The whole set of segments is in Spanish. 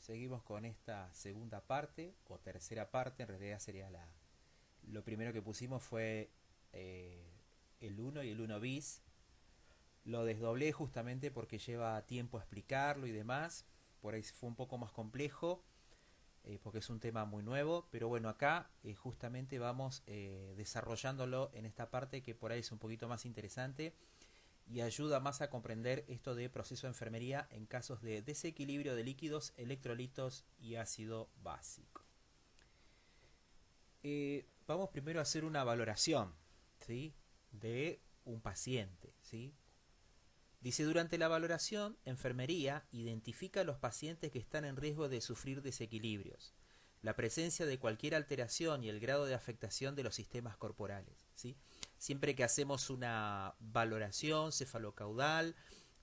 Seguimos con esta segunda parte, o tercera parte, en realidad sería lo primero que pusimos fue eh, el uno y el uno bis. Lo desdoblé justamente porque lleva tiempo explicarlo y demás. Por ahí fue un poco más complejo, porque es un tema muy nuevo. Pero bueno, acá justamente vamos desarrollándolo en esta parte que por ahí es un poquito más interesante y ayuda más a comprender esto de proceso de enfermería en casos de desequilibrio de líquidos, electrolitos y ácido básico. Vamos primero a hacer una valoración, ¿sí?, de un paciente, ¿sí? Dice, durante la valoración, enfermería identifica a los pacientes que están en riesgo de sufrir desequilibrios, la presencia de cualquier alteración y el grado de afectación de los sistemas corporales, ¿sí? Siempre que hacemos una valoración cefalocaudal,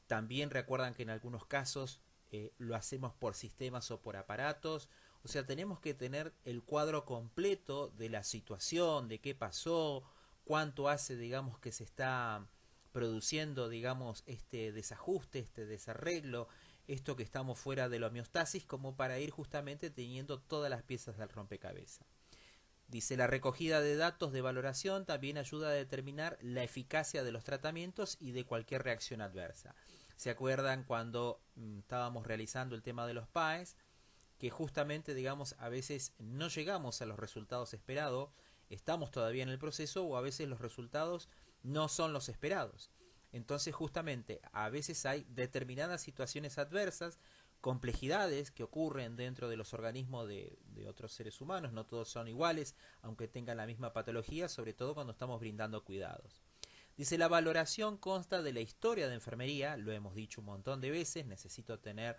también recuerdan que en algunos casos lo hacemos por sistemas o por aparatos. O sea, tenemos que tener el cuadro completo de la situación, de qué pasó, cuánto hace, digamos, que se está produciendo, digamos, este desajuste, este desarreglo, esto que estamos fuera de la homeostasis, como para ir justamente teniendo todas las piezas del rompecabezas. Dice, la recogida de datos de valoración también ayuda a determinar la eficacia de los tratamientos y de cualquier reacción adversa. ¿Se acuerdan cuando estábamos realizando el tema de los PAES? Que justamente, digamos, a veces no llegamos a los resultados esperados, estamos todavía en el proceso o a veces los resultados no son los esperados. Entonces, justamente, a veces hay determinadas situaciones adversas, complejidades que ocurren dentro de los organismos de otros seres humanos, no todos son iguales, aunque tengan la misma patología, sobre todo cuando estamos brindando cuidados. Dice, la valoración consta de la historia de enfermería, lo hemos dicho un montón de veces, necesito tener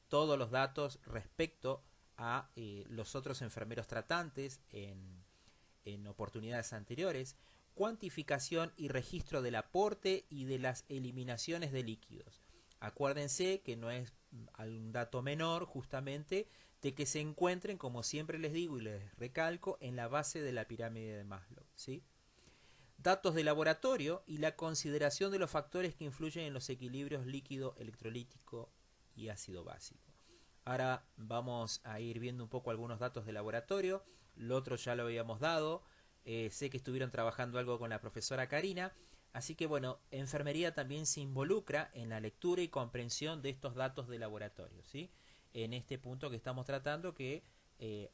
todos los datos respecto a los otros enfermeros tratantes en oportunidades anteriores, cuantificación y registro del aporte y de las eliminaciones de líquidos. Acuérdense que no es un dato menor justamente de que se encuentren, como siempre les digo y les recalco, en la base de la pirámide de Maslow, ¿sí? Datos de laboratorio y la consideración de los factores que influyen en los equilibrios líquido, electrolítico y ácido básico. Ahora vamos a ir viendo un poco algunos datos de laboratorio. Lo otro ya lo habíamos dado. Sé que estuvieron trabajando algo con la profesora Karina. Así que bueno, enfermería también se involucra en la lectura y comprensión de estos datos de laboratorio, ¿sí? En este punto que estamos tratando, que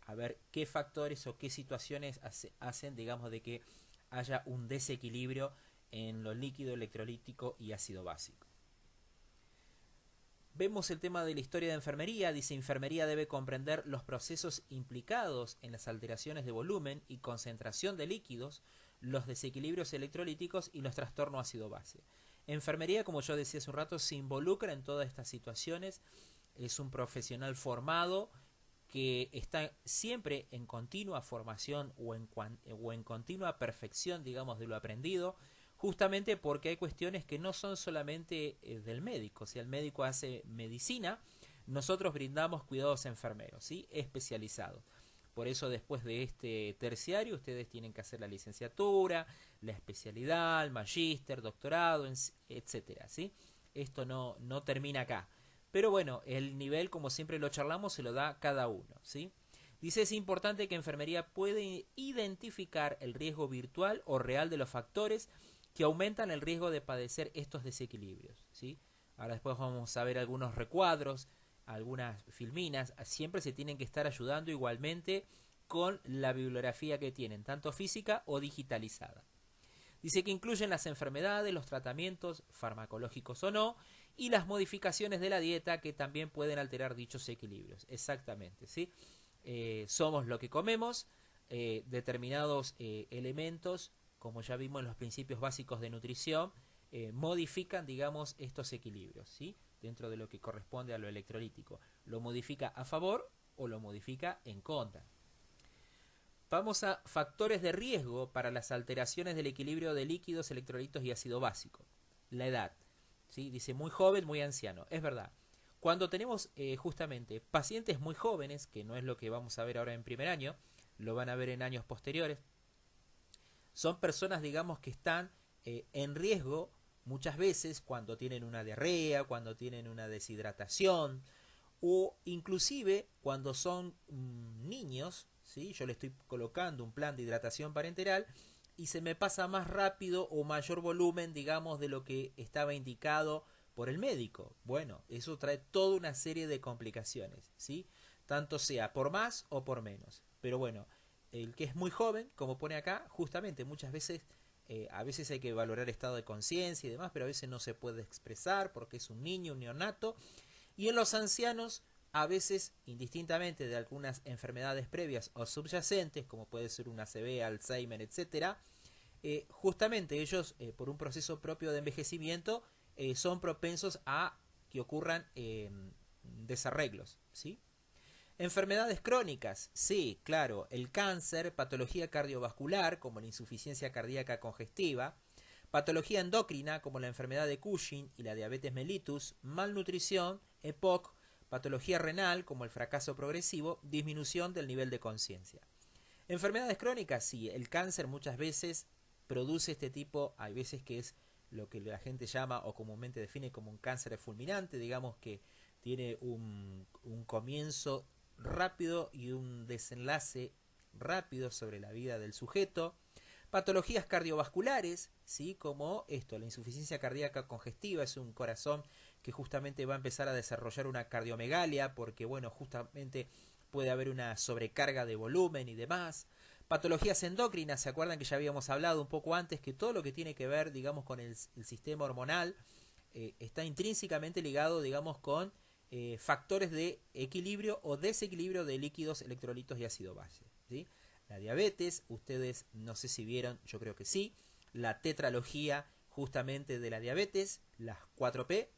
a ver qué factores o qué situaciones hacen, digamos, de que haya un desequilibrio en lo líquido, electrolítico y ácido básico. Vemos el tema de la historia de enfermería. Dice, enfermería debe comprender los procesos implicados en las alteraciones de volumen y concentración de líquidos, los desequilibrios electrolíticos y los trastornos ácido-base. Enfermería, como yo decía hace un rato, se involucra en todas estas situaciones. Es un profesional formado que está siempre en continua formación o en continua perfección, digamos, de lo aprendido, justamente porque hay cuestiones que no son solamente del médico. Si el médico hace medicina, nosotros brindamos cuidados enfermeros, ¿sí?, especializados. Por eso después de este terciario ustedes tienen que hacer la licenciatura, la especialidad, el magíster, doctorado, etcétera, ¿sí? Esto no termina acá. Pero bueno, el nivel, como siempre lo charlamos, se lo da cada uno, ¿sí? Dice, es importante que enfermería puede identificar el riesgo virtual o real de los factores que aumentan el riesgo de padecer estos desequilibrios, ¿sí? Ahora después vamos a ver algunos recuadros, algunas filminas. Siempre se tienen que estar ayudando igualmente con la bibliografía que tienen, tanto física o digitalizada. Dice que incluyen las enfermedades, los tratamientos, farmacológicos o no, y las modificaciones de la dieta que también pueden alterar dichos equilibrios. Exactamente, ¿sí? Somos lo que comemos, determinados elementos, como ya vimos en los principios básicos de nutrición, modifican, digamos, estos equilibrios, ¿sí?, dentro de lo que corresponde a lo electrolítico. Lo modifica a favor o lo modifica en contra. Vamos a factores de riesgo para las alteraciones del equilibrio de líquidos, electrolitos y ácido básico. La edad, ¿sí? Dice muy joven, muy anciano. Es verdad. Cuando tenemos justamente pacientes muy jóvenes, que no es lo que vamos a ver ahora en primer año, lo van a ver en años posteriores, son personas, digamos, que están en riesgo muchas veces cuando tienen una diarrea, cuando tienen una deshidratación, o inclusive cuando son niños, ¿sí? Yo le estoy colocando un plan de hidratación parenteral y se me pasa más rápido o mayor volumen, digamos, de lo que estaba indicado por el médico. Bueno, eso trae toda una serie de complicaciones, ¿sí? Tanto sea por más o por menos. Pero bueno, el que es muy joven, como pone acá, justamente muchas veces, a veces hay que valorar estado de conciencia y demás, pero a veces no se puede expresar porque es un niño, un neonato. Y en los ancianos, a veces, indistintamente de algunas enfermedades previas o subyacentes, como puede ser una ACV, Alzheimer, etcétera, justamente ellos, por un proceso propio de envejecimiento, son propensos a que ocurran desarreglos, ¿sí? Enfermedades crónicas, sí, claro, el cáncer, patología cardiovascular, como la insuficiencia cardíaca congestiva, patología endocrina, como la enfermedad de Cushing y la diabetes mellitus, malnutrición, EPOC, patología renal, como el fracaso progresivo, disminución del nivel de conciencia. Enfermedades crónicas, sí, el cáncer muchas veces produce este tipo, hay veces que es lo que la gente llama o comúnmente define como un cáncer fulminante, digamos que tiene un comienzo rápido y un desenlace rápido sobre la vida del sujeto. Patologías cardiovasculares, ¿sí? Como esto, la insuficiencia cardíaca congestiva, es un corazón que justamente va a empezar a desarrollar una cardiomegalia porque, bueno, justamente puede haber una sobrecarga de volumen y demás. Patologías endocrinas, ¿se acuerdan que ya habíamos hablado un poco antes que todo lo que tiene que ver, digamos, con el sistema hormonal está intrínsecamente ligado, digamos, con factores de equilibrio o desequilibrio de líquidos, electrolitos y ácido base, ¿sí? La diabetes, ustedes no sé si vieron, yo creo que sí, la tetralogía justamente de la diabetes, las 4P,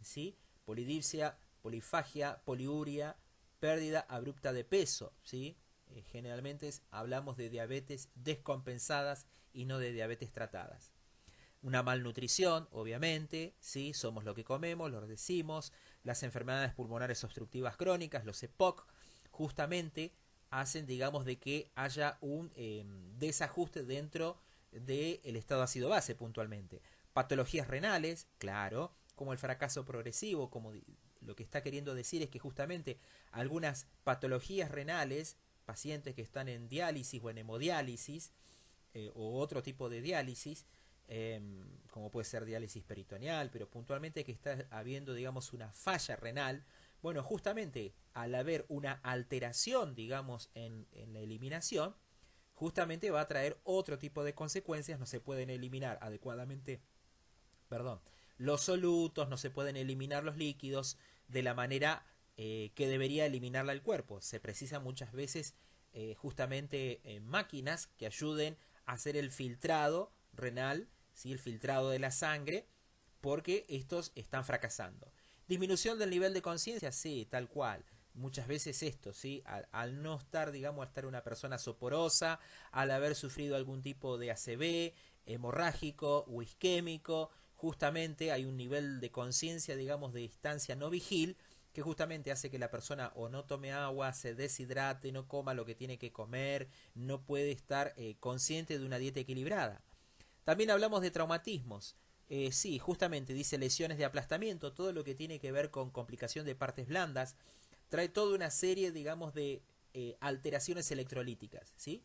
¿sí? Polidipsia, polifagia, poliuria, pérdida abrupta de peso, ¿sí? Generalmente hablamos de diabetes descompensadas y no de diabetes tratadas. Una malnutrición, obviamente, ¿sí? Somos lo que comemos, lo decimos. Las enfermedades pulmonares obstructivas crónicas, los EPOC, justamente hacen, digamos, de que haya un desajuste dentro del estado ácido base puntualmente. Patologías renales, claro, como el fracaso progresivo, como lo que está queriendo decir es que justamente algunas patologías renales, pacientes que están en diálisis o en hemodiálisis o otro tipo de diálisis, como puede ser diálisis peritoneal, pero puntualmente que está habiendo, digamos, una falla renal. Bueno, justamente al haber una alteración, digamos, en la eliminación, justamente va a traer otro tipo de consecuencias. No se pueden eliminar adecuadamente, perdón, los solutos, no se pueden eliminar los líquidos de la manera que debería eliminarla el cuerpo. Se precisan muchas veces justamente máquinas que ayuden a hacer el filtrado renal, ¿sí? El filtrado de la sangre, porque estos están fracasando. Disminución del nivel de conciencia, sí, tal cual. Muchas veces esto, ¿sí? Al no estar, digamos, al estar una persona soporosa, al haber sufrido algún tipo de ACV, hemorrágico o isquémico, justamente hay un nivel de conciencia, digamos, de distancia no vigil, que justamente hace que la persona o no tome agua, se deshidrate, no coma lo que tiene que comer, no puede estar consciente de una dieta equilibrada. También hablamos de traumatismos. Sí, justamente dice lesiones de aplastamiento, todo lo que tiene que ver con complicación de partes blandas, trae toda una serie, digamos, de alteraciones electrolíticas, ¿sí?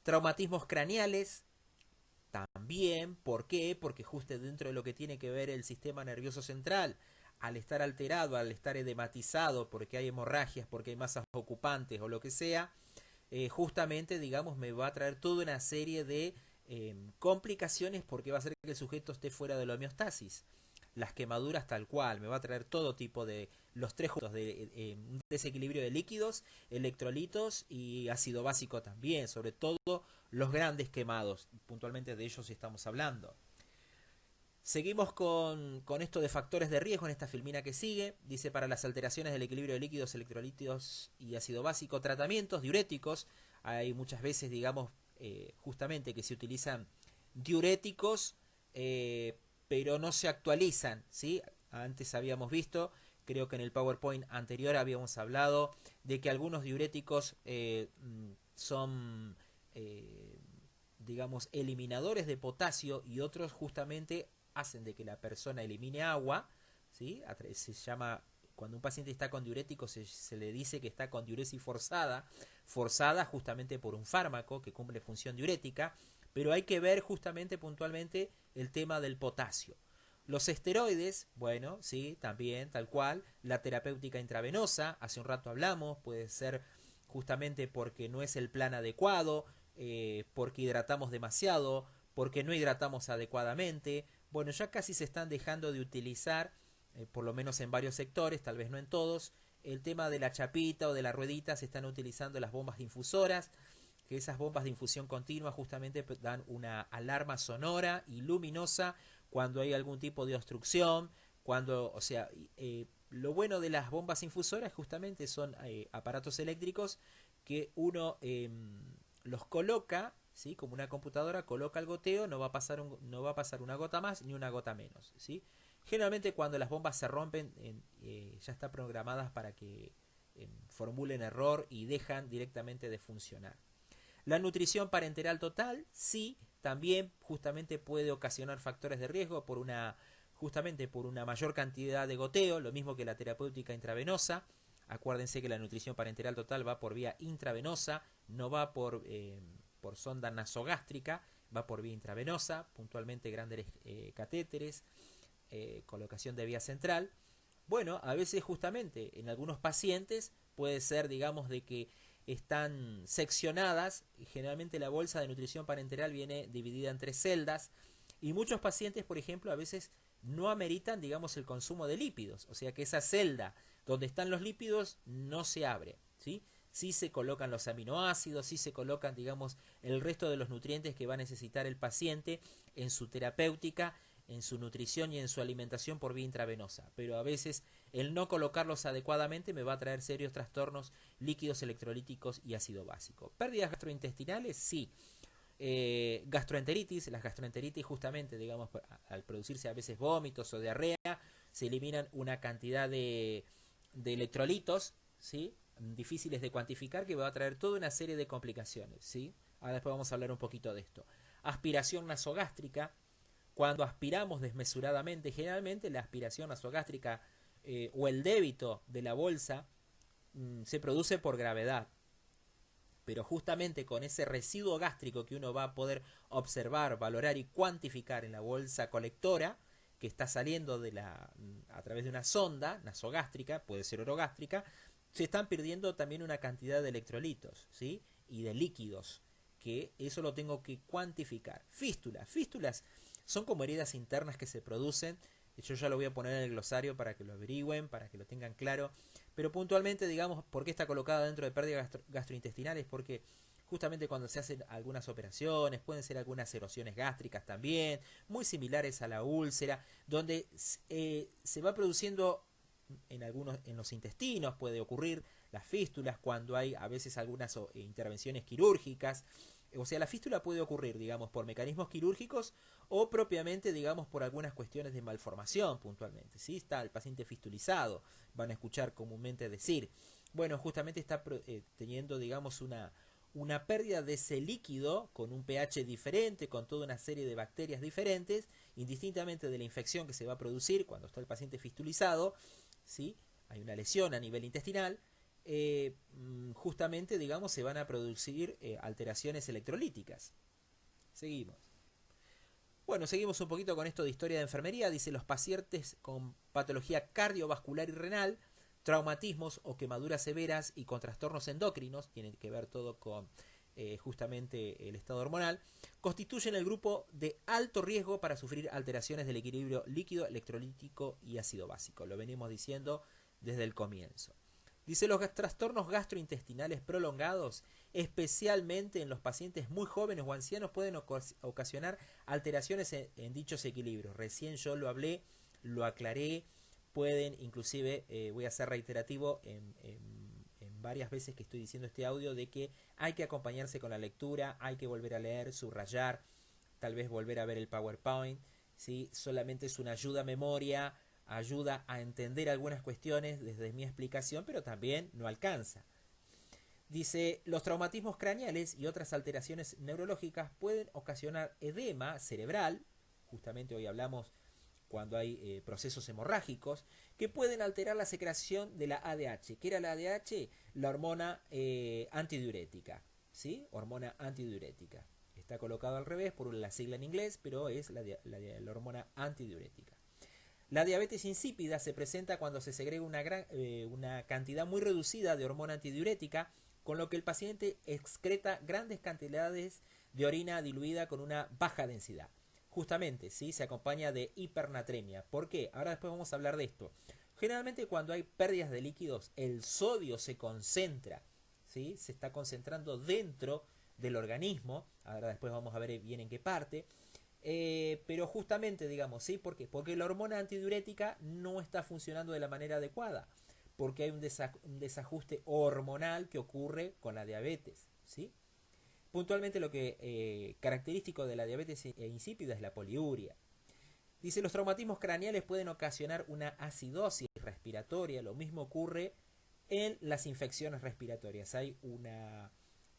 Traumatismos craneales, también, ¿por qué? Porque justo dentro de lo que tiene que ver el sistema nervioso central, al estar alterado, al estar edematizado, porque hay hemorragias, porque hay masas ocupantes o lo que sea, justamente, digamos, me va a traer toda una serie de complicaciones porque va a hacer que el sujeto esté fuera de la homeostasis. Las quemaduras tal cual, me va a traer todo tipo de los tres juntos de desequilibrio de líquidos, electrolitos y ácido básico también, sobre todo los grandes quemados, puntualmente de ellos estamos hablando. Seguimos con esto de factores de riesgo en esta filmina que sigue. Dice para las alteraciones del equilibrio de líquidos, electrolitos y ácido básico, tratamientos diuréticos. Hay muchas veces, digamos, justamente que se utilizan diuréticos, pero no se actualizan, ¿sí? Antes habíamos visto, creo que en el PowerPoint anterior habíamos hablado de que algunos diuréticos son, digamos, eliminadores de potasio y otros justamente hacen de que la persona elimine agua, ¿sí? Se llama cuando un paciente está con diurético se le dice que está con diuresis forzada, forzada justamente por un fármaco que cumple función diurética, pero hay que ver justamente puntualmente el tema del potasio. Los esteroides, bueno, sí, también, tal cual. La terapéutica intravenosa, hace un rato hablamos, puede ser justamente porque no es el plan adecuado, porque hidratamos demasiado, porque no hidratamos adecuadamente. Bueno, ya casi se están dejando de utilizar, por lo menos en varios sectores, tal vez no en todos, el tema de la chapita o de la ruedita. Se están utilizando las bombas difusoras, que esas bombas de infusión continua justamente dan una alarma sonora y luminosa cuando hay algún tipo de obstrucción, cuando, o sea, lo bueno de las bombas infusoras justamente son aparatos eléctricos que uno los coloca, ¿sí? Como una computadora, coloca el goteo, no va a pasar una gota más ni una gota menos, ¿sí? Generalmente cuando las bombas se rompen, ya están programadas para que formulen error y dejan directamente de funcionar. La nutrición parenteral total, sí, también justamente puede ocasionar factores de riesgo justamente por una mayor cantidad de goteo, lo mismo que la terapéutica intravenosa. Acuérdense que la nutrición parenteral total va por vía intravenosa, no va por sonda nasogástrica, va por vía intravenosa, puntualmente grandes catéteres, colocación de vía central. Bueno, a veces justamente en algunos pacientes puede ser, digamos, de que están seccionadas. Generalmente la bolsa de nutrición parenteral viene dividida en 3 celdas y muchos pacientes, por ejemplo, a veces no ameritan, digamos, el consumo de lípidos, o sea que esa celda donde están los lípidos no se abre, ¿sí? Sí se colocan los aminoácidos, sí se colocan, digamos, el resto de los nutrientes que va a necesitar el paciente en su terapéutica, en su nutrición y en su alimentación por vía intravenosa, pero a veces el no colocarlos adecuadamente me va a traer serios trastornos líquidos, electrolíticos y ácido básico. ¿Pérdidas gastrointestinales? Sí. Gastroenteritis, las gastroenteritis justamente, digamos, al producirse a veces vómitos o diarrea, se eliminan una cantidad de electrolitos, ¿sí? Difíciles de cuantificar, que va a traer toda una serie de complicaciones, ¿sí? Ahora después vamos a hablar un poquito de esto. Aspiración nasogástrica, cuando aspiramos desmesuradamente, generalmente la aspiración nasogástrica o el débito de la bolsa se produce por gravedad, pero justamente con ese residuo gástrico que uno va a poder observar, valorar y cuantificar en la bolsa colectora que está saliendo a través de una sonda nasogástrica, puede ser orogástrica, se están perdiendo también una cantidad de electrolitos, ¿sí? Y de líquidos, que eso lo tengo que cuantificar. Fístulas son como heridas internas que se producen. Yo ya lo voy a poner en el glosario para que lo averigüen, para que lo tengan claro. Pero puntualmente, digamos, ¿por qué está colocada dentro de pérdidas gastrointestinales? Porque justamente cuando se hacen algunas operaciones, pueden ser algunas erosiones gástricas también, muy similares a la úlcera, donde se va produciendo en los intestinos, puede ocurrir las fístulas cuando hay a veces algunas intervenciones quirúrgicas. O sea, la fístula puede ocurrir, digamos, por mecanismos quirúrgicos o propiamente, digamos, por algunas cuestiones de malformación puntualmente. ¿Sí? Está el paciente fistulizado, van a escuchar comúnmente decir. Bueno, justamente está teniendo, digamos, una pérdida de ese líquido con un pH diferente, con toda una serie de bacterias diferentes, indistintamente de la infección que se va a producir cuando está el paciente fistulizado, ¿sí? Hay una lesión a nivel intestinal. Justamente, digamos, se van a producir alteraciones electrolíticas. Seguimos. Bueno, seguimos un poquito con esto de historia de enfermería. Dice: los pacientes con patología cardiovascular y renal, traumatismos o quemaduras severas y con trastornos endocrinos, tienen que ver todo con justamente el estado hormonal, constituyen el grupo de alto riesgo para sufrir alteraciones del equilibrio líquido, electrolítico y ácido básico. Lo venimos diciendo desde el comienzo. Dice: los trastornos gastrointestinales prolongados, especialmente en los pacientes muy jóvenes o ancianos, pueden ocasionar alteraciones en dichos equilibrios. Recién yo lo hablé, lo aclaré. Pueden, inclusive, voy a ser reiterativo en varias veces que estoy diciendo este audio, de que hay que acompañarse con la lectura, hay que volver a leer, subrayar, tal vez volver a ver el PowerPoint, ¿sí? Solamente es una ayuda a memoria, ayuda a entender algunas cuestiones desde mi explicación, pero también no alcanza. Dice: los traumatismos craneales y otras alteraciones neurológicas pueden ocasionar edema cerebral, justamente hoy hablamos cuando hay procesos hemorrágicos, que pueden alterar la secreción de la ADH. ¿Qué era la ADH? La hormona antidiurética, ¿sí? Hormona antidiurética. Está colocado al revés por la sigla en inglés, pero es la hormona antidiurética. La diabetes insípida se presenta cuando se segrega una cantidad muy reducida de hormona antidiurética, con lo que el paciente excreta grandes cantidades de orina diluida con una baja densidad. Justamente, ¿sí? Se acompaña de hipernatremia. ¿Por qué? Ahora después vamos a hablar de esto. Generalmente cuando hay pérdidas de líquidos, el sodio se concentra, ¿sí? Se está concentrando dentro del organismo. Ahora después vamos a ver bien en qué parte. Pero justamente, digamos, ¿sí? ¿Por qué? Porque la hormona antidiurética no está funcionando de la manera adecuada. Porque hay un desajuste hormonal que ocurre con la diabetes, ¿sí? Puntualmente lo que característico de la diabetes insípida es la poliuria. Dice, los traumatismos craneales pueden ocasionar una acidosis respiratoria. Lo mismo ocurre en las infecciones respiratorias. Hay una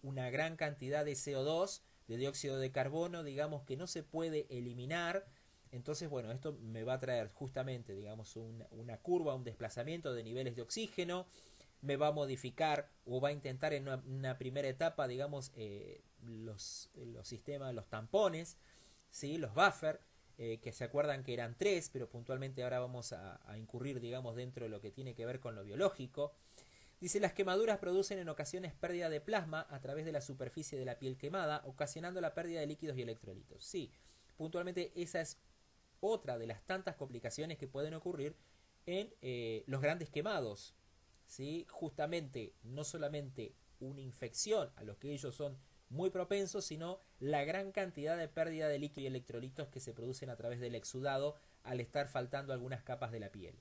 gran cantidad de CO2, de dióxido de carbono, digamos, que no se puede eliminar. Entonces, bueno, esto me va a traer justamente, digamos, una curva, un desplazamiento de niveles de oxígeno. Me va a modificar o va a intentar en una primera etapa, digamos, los sistemas, los tampones, ¿sí? Los buffer, que se acuerdan que eran 3, pero puntualmente ahora vamos a incurrir, digamos, dentro de lo que tiene que ver con lo biológico. Dice, las quemaduras producen en ocasiones pérdida de plasma a través de la superficie de la piel quemada, ocasionando la pérdida de líquidos y electrolitos. Sí, puntualmente esa es otra de las tantas complicaciones que pueden ocurrir en los grandes quemados. ¿Sí? Justamente, no solamente una infección a los que ellos son muy propensos, sino la gran cantidad de pérdida de líquidos y electrolitos que se producen a través del exudado al estar faltando algunas capas de la piel.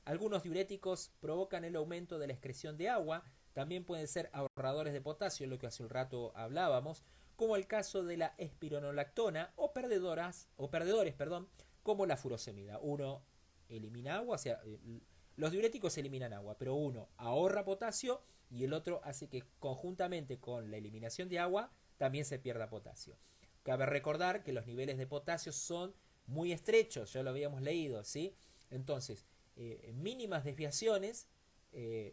Algunos diuréticos provocan el aumento de la excreción de agua, también pueden ser ahorradores de potasio, lo que hace un rato hablábamos, como el caso de la espironolactona o perdedores, como la furosemida. Uno elimina agua, o sea, los diuréticos eliminan agua, pero uno ahorra potasio y el otro hace que conjuntamente con la eliminación de agua también se pierda potasio. Cabe recordar que los niveles de potasio son muy estrechos, ya lo habíamos leído, ¿sí? Entonces, mínimas desviaciones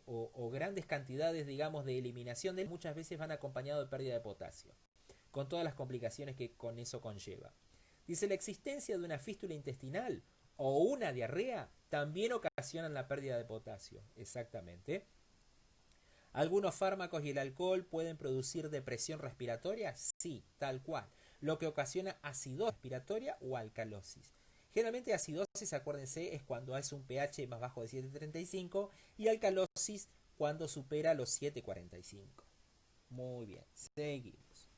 o grandes cantidades, digamos, de eliminación de él muchas veces van acompañados de pérdida de potasio, con todas las complicaciones que con eso conlleva. Dice, la existencia de una fístula intestinal o una diarrea también ocasionan la pérdida de potasio. Exactamente. ¿Algunos fármacos y el alcohol pueden producir depresión respiratoria? Sí, tal cual. Lo que ocasiona acidosis respiratoria o alcalosis. Generalmente acidosis, acuérdense, es cuando es un pH más bajo de 7,35 y alcalosis cuando supera los 7,45. Muy bien, seguimos.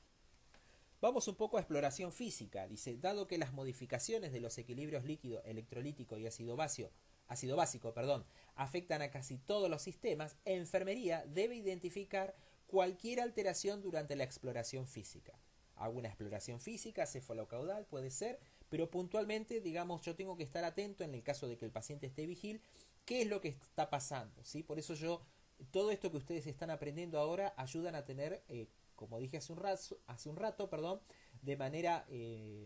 Vamos un poco a exploración física. Dice, dado que las modificaciones de los equilibrios líquido, electrolítico y ácido básico, afectan a casi todos los sistemas, enfermería debe identificar cualquier alteración durante la exploración física. Alguna exploración física, cefalocaudal puede ser, pero puntualmente, digamos, yo tengo que estar atento en el caso de que el paciente esté vigil, qué es lo que está pasando, ¿sí? Por eso todo esto que ustedes están aprendiendo ahora ayudan a tener, como dije hace un rato, de manera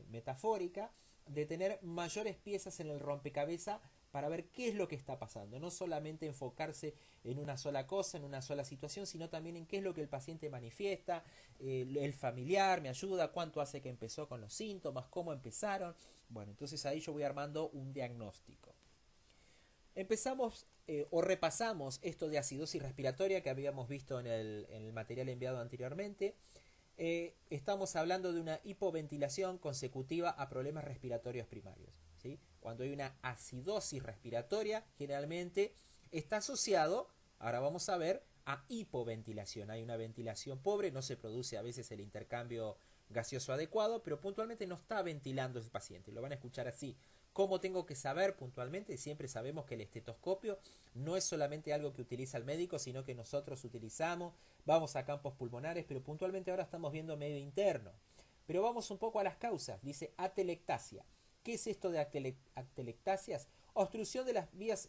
metafórica, de tener mayores piezas en el rompecabezas para ver qué es lo que está pasando. No solamente enfocarse en una sola cosa, en una sola situación, sino también en qué es lo que el paciente manifiesta, el familiar me ayuda, cuánto hace que empezó con los síntomas, cómo empezaron. Bueno, entonces ahí yo voy armando un diagnóstico. Empezamos o repasamos esto de acidosis respiratoria que habíamos visto en el material enviado anteriormente. Estamos hablando de una hipoventilación consecutiva a problemas respiratorios primarios, ¿sí? Cuando hay una acidosis respiratoria, generalmente está asociado, ahora vamos a ver, a hipoventilación. Hay una ventilación pobre, no se produce a veces el intercambio gaseoso adecuado, pero puntualmente no está ventilando ese paciente. Lo van a escuchar así. ¿Cómo tengo que saber puntualmente? Siempre sabemos que el estetoscopio no es solamente algo que utiliza el médico, sino que nosotros utilizamos, vamos a campos pulmonares, pero puntualmente ahora estamos viendo medio interno. Pero vamos un poco a las causas. Dice atelectasia. ¿Qué es esto de atelectasias? Obstrucción de las vías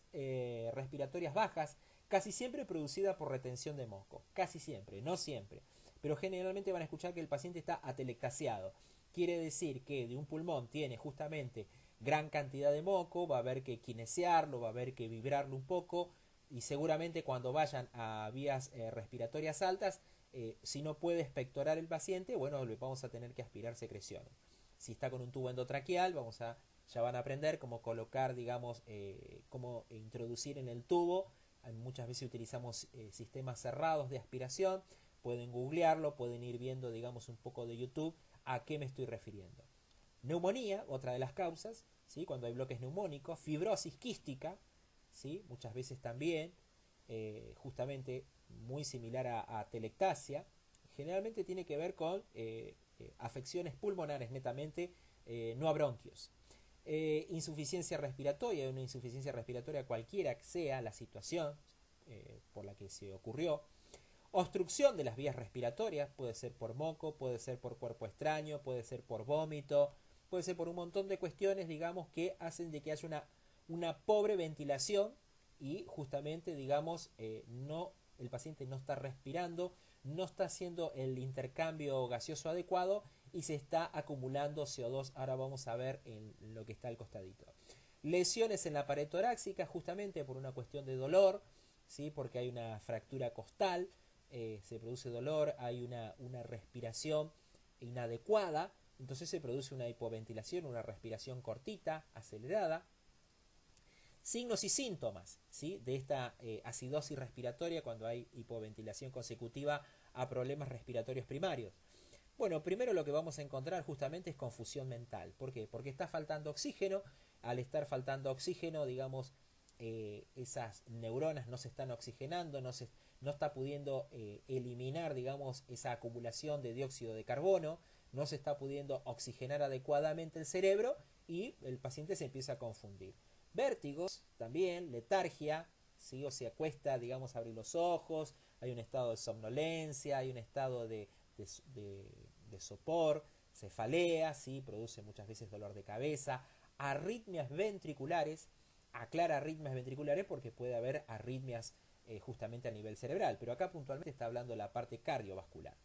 respiratorias bajas, casi siempre producida por retención de moco. Casi siempre, no siempre. Pero generalmente van a escuchar que el paciente está atelectasiado. Quiere decir que de un pulmón tiene justamente gran cantidad de moco, va a haber que kinesiarlo, va a haber que vibrarlo un poco y seguramente cuando vayan a vías respiratorias altas, si no puede expectorar el paciente, bueno, le vamos a tener que aspirar secreciones. Si está con un tubo endotraqueal, ya van a aprender cómo colocar, digamos, cómo introducir en el tubo. Muchas veces utilizamos sistemas cerrados de aspiración. Pueden googlearlo, pueden ir viendo, digamos, un poco de YouTube a qué me estoy refiriendo. Neumonía, otra de las causas, ¿sí? Cuando hay bloques neumónicos. Fibrosis quística, ¿sí? Muchas veces también, justamente muy similar a telectasia. Generalmente tiene que ver con afecciones pulmonares netamente, no a bronquios. Insuficiencia respiratoria, una insuficiencia respiratoria cualquiera que sea la situación por la que se ocurrió. Obstrucción de las vías respiratorias, puede ser por moco, puede ser por cuerpo extraño, puede ser por vómito, puede ser por un montón de cuestiones, digamos, que hacen de que haya una pobre ventilación y justamente, digamos, el paciente no está respirando, no está haciendo el intercambio gaseoso adecuado y se está acumulando CO2. Ahora vamos a ver en lo que está al costadito. Lesiones en la pared torácica, justamente por una cuestión de dolor, ¿sí? Porque hay una fractura costal, se produce dolor, hay una respiración inadecuada, entonces se produce una hipoventilación, una respiración cortita, acelerada. Signos y síntomas, ¿sí? De esta acidosis respiratoria cuando hay hipoventilación consecutiva a problemas respiratorios primarios. Bueno, primero lo que vamos a encontrar justamente es confusión mental. ¿Por qué? Porque está faltando oxígeno. Al estar faltando oxígeno, digamos, esas neuronas no se están oxigenando, no está pudiendo eliminar, digamos, esa acumulación de dióxido de carbono, no se está pudiendo oxigenar adecuadamente el cerebro y el paciente se empieza a confundir. Vértigos también, letargia, ¿sí? O sea, cuesta, digamos, abrir los ojos, hay un estado de somnolencia, hay un estado de sopor, cefalea, ¿sí? Produce muchas veces dolor de cabeza, arritmias ventriculares. Aclara arritmias ventriculares porque puede haber arritmias justamente a nivel cerebral, pero acá puntualmente está hablando de la parte cardiovascular.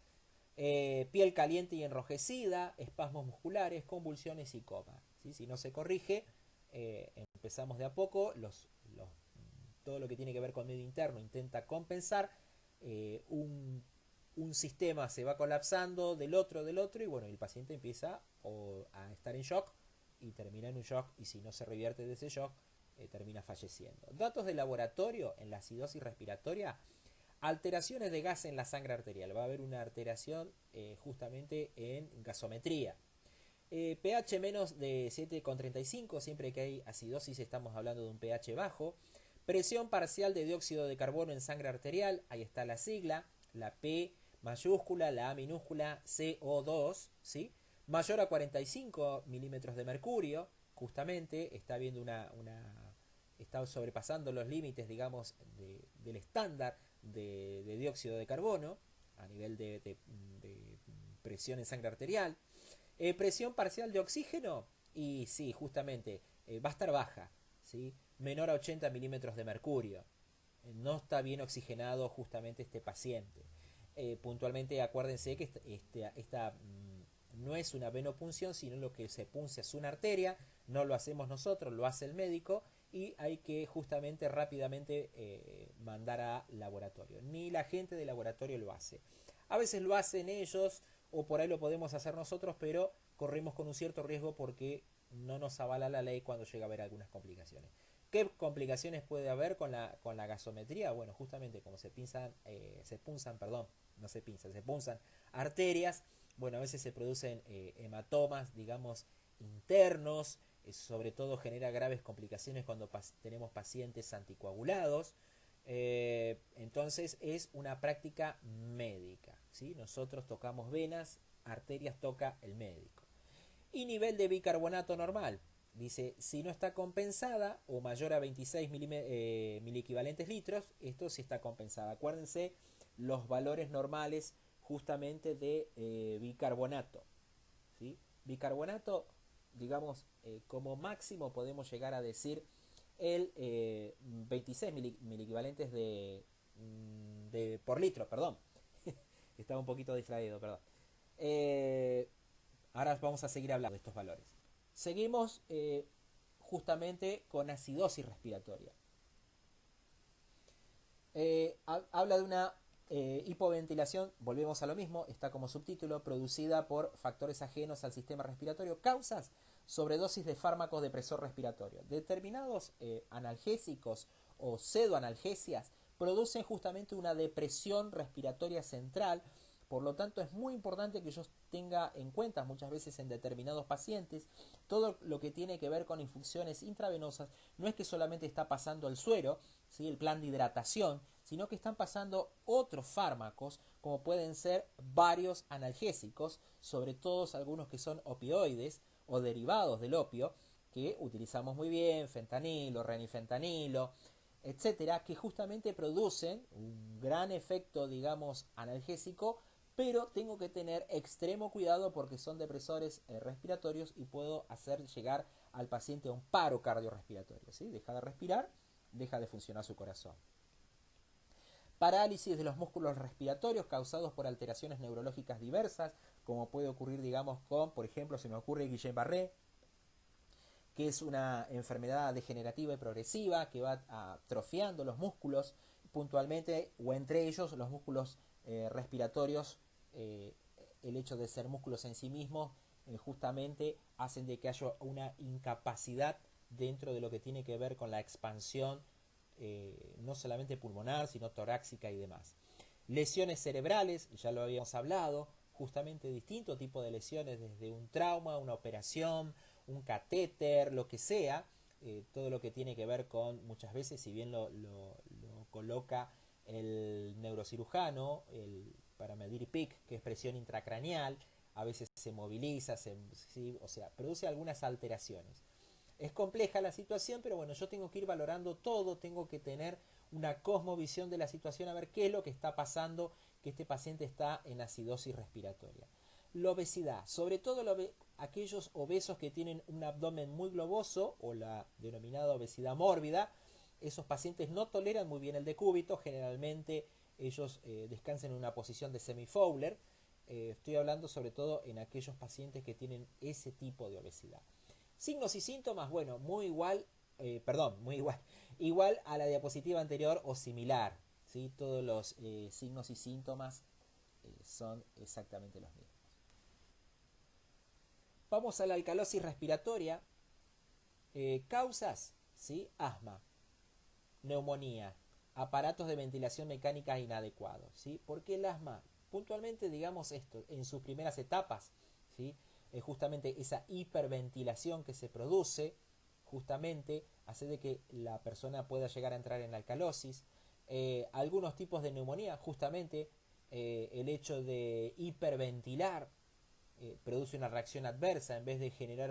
Piel caliente y enrojecida, espasmos musculares, convulsiones y coma, ¿sí? Si no se corrige, empezamos de a poco, todo lo que tiene que ver con medio interno intenta compensar, un sistema se va colapsando del otro, y bueno, el paciente empieza a estar en shock y termina en un shock, y si no se revierte de ese shock, termina falleciendo. Datos de laboratorio en la acidosis respiratoria: alteraciones de gas en la sangre arterial, va a haber una alteración justamente en gasometría. pH menos de 7,35, siempre que hay acidosis estamos hablando de un pH bajo. Presión parcial de dióxido de carbono en sangre arterial, ahí está la sigla, la P mayúscula, la A minúscula, CO2, ¿sí? Mayor a 45 milímetros de mercurio, justamente está viendo está sobrepasando los límites, digamos, del estándar de dióxido de carbono a nivel de presión en sangre arterial. Presión parcial de oxígeno, y sí, justamente va a estar baja, ¿sí? Menor a 80 milímetros de mercurio. No está bien oxigenado justamente este paciente. Puntualmente acuérdense que esta no es una venopunción, sino lo que se puncia es una arteria. No lo hacemos nosotros, lo hace el médico, y hay que justamente rápidamente mandar a laboratorio. Ni la gente de laboratorio lo hace. A veces lo hacen ellos, o por ahí lo podemos hacer nosotros, pero corremos con un cierto riesgo porque no nos avala la ley cuando llega a haber algunas complicaciones. ¿Qué complicaciones puede haber con la gasometría? Bueno, justamente como se punzan arterias, bueno, a veces se producen hematomas, digamos, internos, sobre todo genera graves complicaciones cuando tenemos pacientes anticoagulados. Entonces es una práctica médica, ¿sí? Nosotros tocamos venas, arterias toca el médico. Y nivel de bicarbonato normal, dice, si no está compensada o mayor a 26 miliequivalentes litros, esto sí está compensada. Acuérdense los valores normales justamente de bicarbonato, ¿sí? Bicarbonato, digamos, como máximo podemos llegar a decir el 26 miliequivalentes por litro, perdón. Estaba un poquito distraído, perdón. Ahora vamos a seguir hablando de estos valores. Seguimos justamente con acidosis respiratoria. Habla de una hipoventilación, volvemos a lo mismo, está como subtítulo, producida por factores ajenos al sistema respiratorio, causas sobredosis de fármacos depresor respiratorio. Determinados analgésicos o pseudoanalgesias producen justamente una depresión respiratoria central. Por lo tanto, es muy importante que yo tenga en cuenta muchas veces en determinados pacientes todo lo que tiene que ver con infusiones intravenosas. No es que solamente está pasando el suero, ¿sí?, el plan de hidratación, sino que están pasando otros fármacos, como pueden ser varios analgésicos, sobre todo algunos que son opioides o derivados del opio, que utilizamos muy bien, fentanilo, renifentanilo, etcétera, que justamente producen un gran efecto, digamos, analgésico, pero tengo que tener extremo cuidado porque son depresores respiratorios y puedo hacer llegar al paciente a un paro cardiorrespiratorio, ¿sí? Deja de respirar, deja de funcionar su corazón. Parálisis de los músculos respiratorios causados por alteraciones neurológicas diversas, como puede ocurrir, digamos, con, por ejemplo, se me ocurre Guillain-Barré, que es una enfermedad degenerativa y progresiva que va atrofiando los músculos puntualmente, o entre ellos los músculos respiratorios. El hecho de ser músculos en sí mismos justamente hacen de que haya una incapacidad dentro de lo que tiene que ver con la expansión no solamente pulmonar, sino torácica y demás. Lesiones cerebrales, ya lo habíamos hablado, justamente distintos tipos de lesiones, desde un trauma, una operación, un catéter, lo que sea, todo lo que tiene que ver con, muchas veces, si bien lo coloca el neurocirujano, para medir PIC, que es presión intracraneal, a veces se moviliza, ¿sí? O sea, produce algunas alteraciones. Es compleja la situación, pero bueno, yo tengo que ir valorando todo, tengo que tener una cosmovisión de la situación, a ver qué es lo que está pasando, que este paciente está en acidosis respiratoria. La obesidad, sobre todo aquellos obesos que tienen un abdomen muy globoso o la denominada obesidad mórbida, esos pacientes no toleran muy bien el decúbito, generalmente ellos descansan en una posición de semi-Fowler. Estoy hablando sobre todo en aquellos pacientes que tienen ese tipo de obesidad. Signos y síntomas, bueno, igual a la diapositiva anterior o similar, ¿sí? Todos los signos y síntomas son exactamente los mismos. Vamos a la alcalosis respiratoria. Causas, ¿sí? Asma, neumonía, aparatos de ventilación mecánica inadecuados, ¿sí? ¿Por qué el asma? Puntualmente, digamos esto, en sus primeras etapas, ¿sí? Justamente esa hiperventilación que se produce, justamente hace de que la persona pueda llegar a entrar en alcalosis. Algunos tipos de neumonía, justamente el hecho de hiperventilar produce una reacción adversa en vez de generar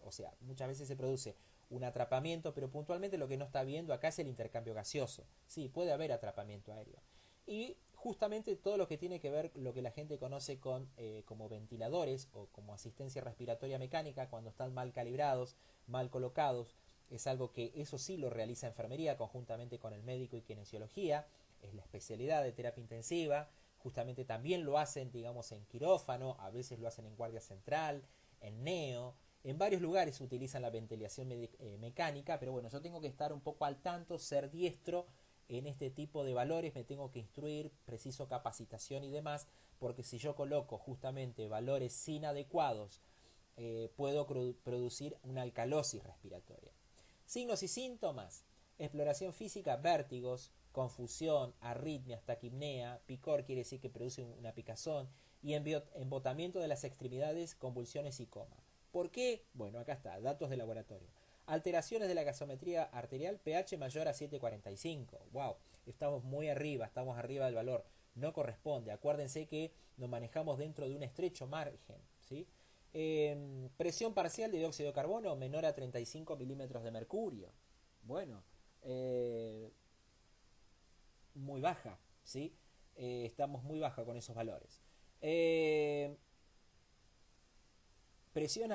o sea, muchas veces se produce un atrapamiento, pero puntualmente lo que no está viendo acá es el intercambio gaseoso. Sí, puede haber atrapamiento aéreo. Y justamente todo lo que tiene que ver, lo que la gente conoce como ventiladores o como asistencia respiratoria mecánica, cuando están mal calibrados, mal colocados, es algo que eso sí lo realiza enfermería conjuntamente con el médico y kinesiología, es la especialidad de terapia intensiva. Justamente también lo hacen, digamos, en quirófano, a veces lo hacen en guardia central, en neo. En varios lugares utilizan la ventilación mecánica, pero bueno, yo tengo que estar un poco al tanto, ser diestro en este tipo de valores, me tengo que instruir, preciso capacitación y demás, porque si yo coloco justamente valores inadecuados, puedo producir una alcalosis respiratoria. Signos y síntomas: exploración física, vértigos, confusión, arritmias, taquipnea, picor quiere decir que produce una picazón, y embotamiento de las extremidades, convulsiones y coma. ¿Por qué? Bueno, acá está, datos de laboratorio. Alteraciones de la gasometría arterial, pH mayor a 7,45. Wow, estamos muy arriba, estamos arriba del valor. No corresponde. Acuérdense que nos manejamos dentro de un estrecho margen, ¿sí? Presión parcial de dióxido de carbono menor a 35 milímetros de mercurio. Bueno, muy baja, ¿sí? Estamos muy baja con esos valores. Presión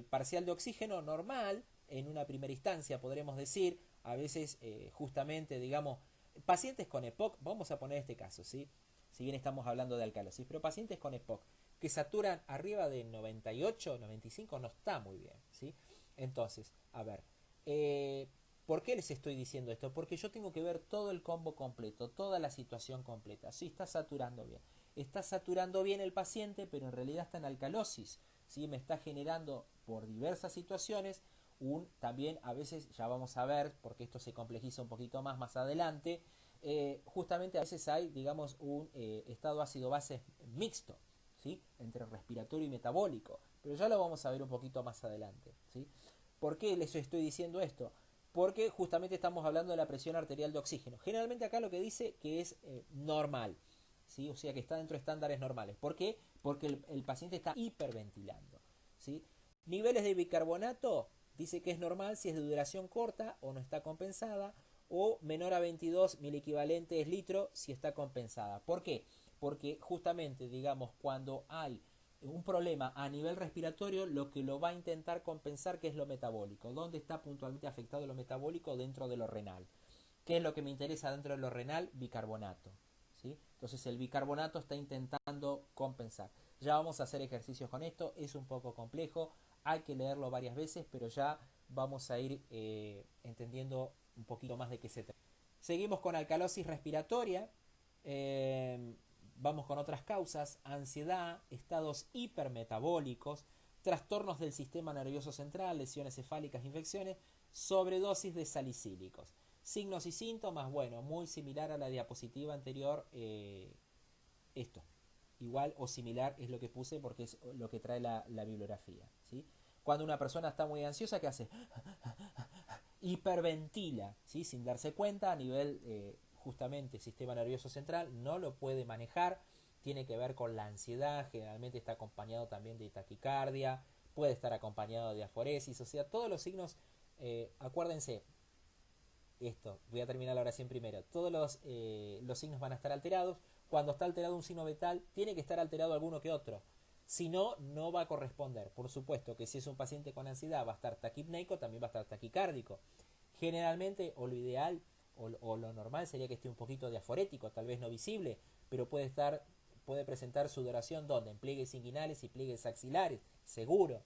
parcial de oxígeno normal, en una primera instancia podremos decir, a veces justamente, digamos, pacientes con EPOC, vamos a poner este caso, ¿sí? Si bien estamos hablando de alcalosis, pero pacientes con EPOC que saturan arriba de 98, 95 no está muy bien, ¿sí? Entonces, a ver, ¿por qué les estoy diciendo esto? Porque yo tengo que ver todo el combo completo, toda la situación completa. Sí, está saturando bien. Está saturando bien el paciente, pero en realidad está en alcalosis. ¿Sí? Me está generando por diversas situaciones también a veces, ya vamos a ver, porque esto se complejiza un poquito más adelante, justamente a veces hay, digamos, un estado ácido-base mixto, ¿sí? Entre respiratorio y metabólico, pero ya lo vamos a ver un poquito más adelante, ¿sí? ¿Por qué les estoy diciendo esto? Porque justamente estamos hablando de la presión arterial de oxígeno. Generalmente acá lo que dice que es normal, ¿sí? O sea que está dentro de estándares normales. ¿Por qué? Porque el paciente está hiperventilando, ¿sí? Niveles de bicarbonato, dice que es normal si es de duración corta o no está compensada, o menor a 22 miliequivalentes litro si está compensada. ¿Por qué? Porque justamente, digamos, cuando hay un problema a nivel respiratorio, lo que lo va a intentar compensar, que es lo metabólico. ¿Dónde está puntualmente afectado lo metabólico? Dentro de lo renal. ¿Qué es lo que me interesa dentro de lo renal? Bicarbonato, ¿sí? Entonces el bicarbonato está intentando compensar. Ya vamos a hacer ejercicios con esto, es un poco complejo, hay que leerlo varias veces, pero ya vamos a ir entendiendo un poquito más de qué se trata. Seguimos con alcalosis respiratoria. Vamos con otras causas: ansiedad, estados hipermetabólicos, trastornos del sistema nervioso central, lesiones cefálicas, infecciones, sobredosis de salicílicos. Signos y síntomas, bueno, muy similar a la diapositiva anterior, esto. Igual o similar es lo que puse porque es lo que trae la bibliografía, ¿sí? Cuando una persona está muy ansiosa, ¿qué hace? Hiperventila, ¿sí? Sin darse cuenta, a nivel justamente sistema nervioso central, no lo puede manejar, tiene que ver con la ansiedad, generalmente está acompañado también de taquicardia, puede estar acompañado de aforesis, o sea, todos los signos, acuérdense, esto, voy a terminar la oración primero, todos los signos van a estar alterados. Cuando está alterado un signo vital, tiene que estar alterado alguno que otro. Si no, no va a corresponder. Por supuesto que si es un paciente con ansiedad va a estar taquipneico, también va a estar taquicárdico. Generalmente, o lo ideal, o lo normal sería que esté un poquito diaforético, tal vez no visible, pero puede presentar sudoración donde, en pliegues inguinales y pliegues axilares, seguro.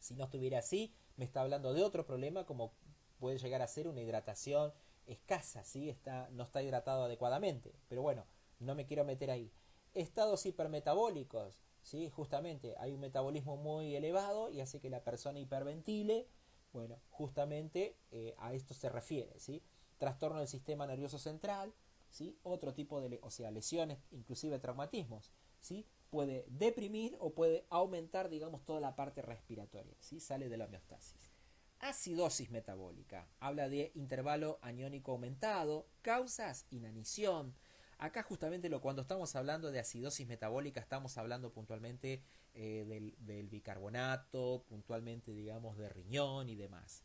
Si no estuviera así, me está hablando de otro problema, como puede llegar a ser una hidratación escasa, ¿sí? No está hidratado adecuadamente. Pero bueno, no me quiero meter ahí. Estados hipermetabólicos, ¿sí? Justamente hay un metabolismo muy elevado y hace que la persona hiperventile. Bueno, justamente a esto se refiere, ¿sí? Trastorno del sistema nervioso central, ¿sí? Otro tipo de, o sea, lesiones, inclusive traumatismos, ¿sí? Puede deprimir o puede aumentar, digamos, toda la parte respiratoria, ¿sí? Sale de la homeostasis. Acidosis metabólica, habla de intervalo aniónico aumentado, causas, inanición. Acá justamente cuando estamos hablando de acidosis metabólica estamos hablando puntualmente del bicarbonato, puntualmente digamos de riñón y demás.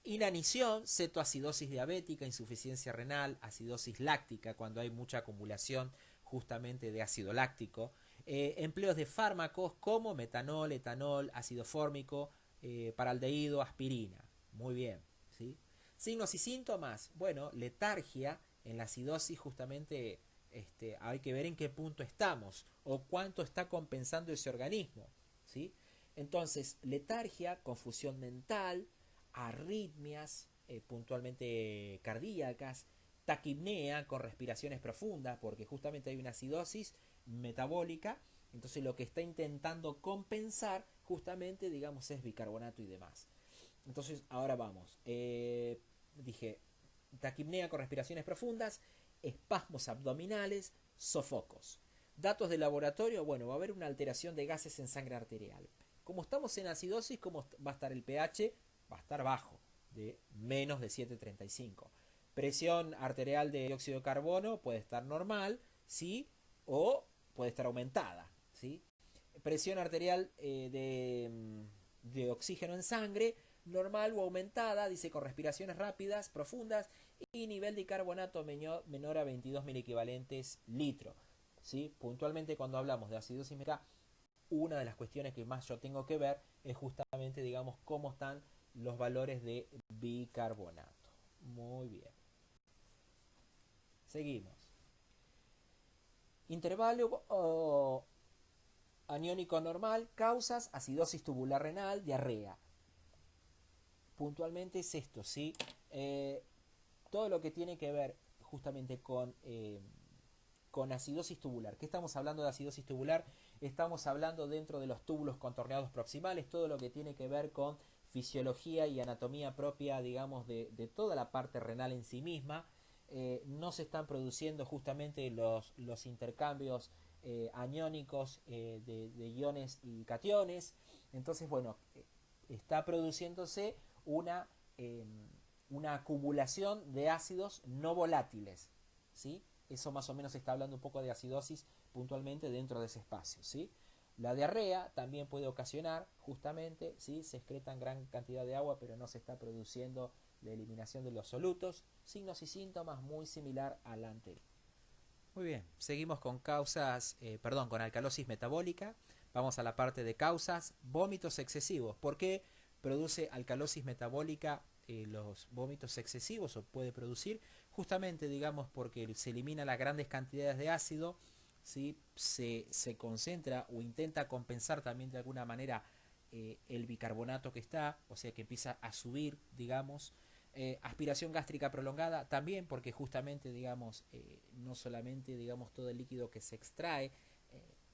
Inanición, cetoacidosis diabética, insuficiencia renal, acidosis láctica, cuando hay mucha acumulación justamente de ácido láctico. Empleos de fármacos como metanol, etanol, ácido fórmico, paraldehído, aspirina. Muy bien, ¿sí? Signos y síntomas, bueno, letargia. En la acidosis justamente hay que ver en qué punto estamos o cuánto está compensando ese organismo, ¿sí? Entonces, letargia, confusión mental, arritmias, puntualmente cardíacas, taquipnea con respiraciones profundas, porque justamente hay una acidosis metabólica, entonces lo que está intentando compensar justamente, digamos, es bicarbonato y demás. Entonces, ahora vamos. Dije, taquipnea con respiraciones profundas, espasmos abdominales, sofocos. Datos de laboratorio, bueno, va a haber una alteración de gases en sangre arterial. Como estamos en acidosis, ¿cómo va a estar el pH? Va a estar bajo, de menos de 7,35. Presión arterial de dióxido de carbono puede estar normal, ¿sí? O puede estar aumentada, ¿sí? Presión arterial de oxígeno en sangre, normal o aumentada, dice con respiraciones rápidas, profundas, y nivel de carbonato menor a 22 miliequivalentes litro. ¿Sí? Puntualmente cuando hablamos de acidosis metabólica, una de las cuestiones que más yo tengo que ver es justamente, digamos, cómo están los valores de bicarbonato. Muy bien. Seguimos. Intervalo aniónico normal, causas, acidosis tubular renal, diarrea. puntualmente es esto, ¿sí? Todo lo que tiene que ver justamente con acidosis tubular. ¿Qué estamos hablando de acidosis tubular? Estamos hablando dentro de los túbulos contorneados proximales, todo lo que tiene que ver con fisiología y anatomía propia, digamos, de toda la parte renal en sí misma. No se están produciendo justamente los intercambios aniónicos de iones y cationes. Entonces, bueno, está produciéndose eh, una acumulación de ácidos no volátiles, ¿sí? Eso más o menos está hablando un poco de acidosis puntualmente dentro de ese espacio, ¿sí? La diarrea también puede ocasionar, justamente, ¿sí? Se excretan gran cantidad de agua, pero no se está produciendo la eliminación de los solutos. Signos y síntomas muy similar al anterior. Muy bien, seguimos con con alcalosis metabólica. Vamos a la parte de causas, vómitos excesivos. ¿Por qué produce alcalosis metabólica los vómitos excesivos o puede producir? Justamente, digamos, porque se eliminan las grandes cantidades de ácido, ¿sí? Se concentra o intenta compensar también de alguna manera el bicarbonato que está, o sea que empieza a subir, digamos. Aspiración gástrica prolongada también porque justamente digamos no solamente digamos todo el líquido que se extrae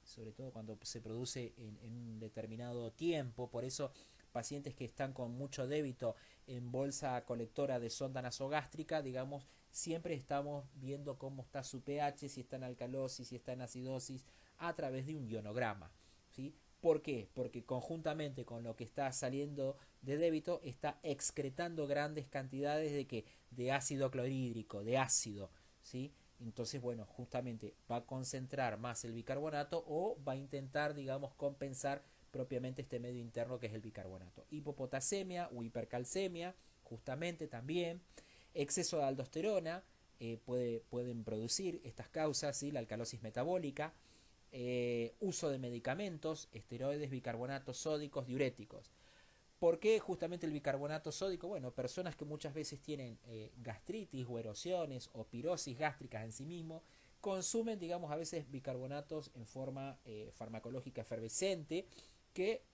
sobre todo cuando se produce en un determinado tiempo, por eso pacientes que están con mucho débito en bolsa colectora de sonda nasogástrica, digamos, siempre estamos viendo cómo está su pH, si está en alcalosis, si está en acidosis, a través de un ionograma, ¿sí? ¿Por qué? Porque conjuntamente con lo que está saliendo de débito está excretando grandes cantidades de ácido clorhídrico, de ácido, ¿sí? Entonces, bueno, justamente va a concentrar más el bicarbonato o va a intentar, digamos, compensar propiamente este medio interno que es el bicarbonato. Hipopotasemia o hipercalcemia, justamente también. Exceso de aldosterona pueden producir estas causas, ¿sí? La alcalosis metabólica. Uso de medicamentos, esteroides, bicarbonatos sódicos, diuréticos. ¿Por qué justamente el bicarbonato sódico? Bueno, personas que muchas veces tienen gastritis o erosiones o pirosis gástricas en sí mismo, consumen, digamos, a veces bicarbonatos en forma farmacológica efervescente que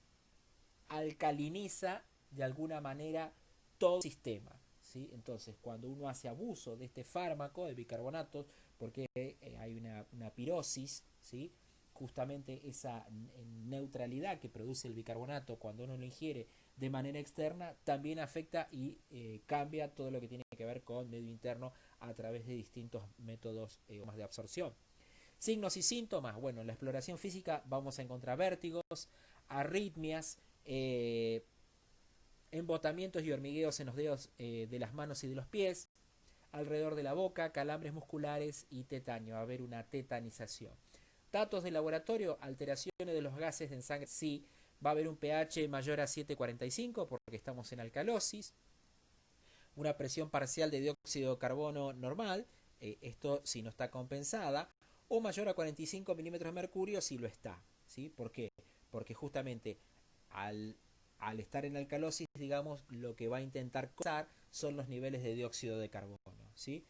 alcaliniza de alguna manera todo el sistema, ¿sí? Entonces, cuando uno hace abuso de este fármaco de bicarbonatos, porque hay una pirosis, ¿sí? Justamente esa neutralidad que produce el bicarbonato cuando uno lo ingiere de manera externa también afecta y cambia todo lo que tiene que ver con medio interno a través de distintos métodos de absorción. Signos y síntomas, bueno, en la exploración física vamos a encontrar vértigos, arritmias, embotamientos y hormigueos en los dedos de las manos y de los pies, alrededor de la boca, calambres musculares y tetanio, va a haber una tetanización. Datos de laboratorio, alteraciones de los gases en sangre, sí, va a haber un pH mayor a 7,45 porque estamos en alcalosis, una presión parcial de dióxido de carbono normal, esto si no está compensada, o mayor a 45 milímetros de mercurio si lo está, ¿sí? ¿Por qué? Porque justamente al estar en alcalosis, digamos, lo que va a intentar compensar son los niveles de dióxido de carbono, ¿sí?